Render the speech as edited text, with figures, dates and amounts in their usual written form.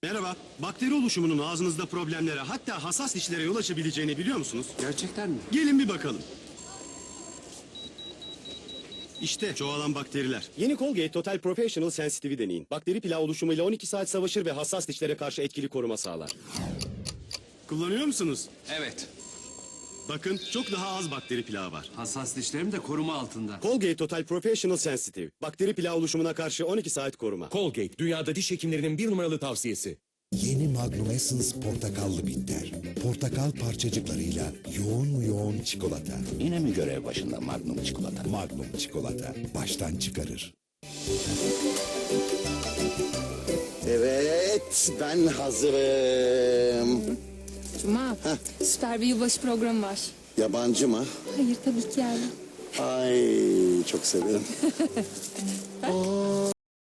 Merhaba. Bakteri oluşumunun ağzınızda problemlere, hatta hassas dişlere yol açabileceğini biliyor musunuz? Gerçekten mi? Gelin bir bakalım. İşte çoğalan bakteriler. Yeni Colgate Total Professional Sensitive'i deneyin. Bakteri plağı oluşumuyla 12 saat savaşır ve hassas dişlere karşı etkili koruma sağlar. Kullanıyor musunuz? Evet. Bakın, çok daha az bakteri plağı var. Hassas dişlerim de koruma altında. Colgate Total Professional Sensitive. Bakteri plağı oluşumuna karşı 12 saat koruma. Colgate, dünyada diş hekimlerinin bir numaralı tavsiyesi. Yeni Magnum Essence portakallı bitter. Portakal parçacıklarıyla yoğun çikolata. Yine mi görev başında Magnum çikolata? Magnum çikolata baştan çıkarır. Evet, ben hazırım. Cuma, süper bir yılbaşı programı var. Yabancı mı? Hayır tabii ki yani. Ay, çok severim.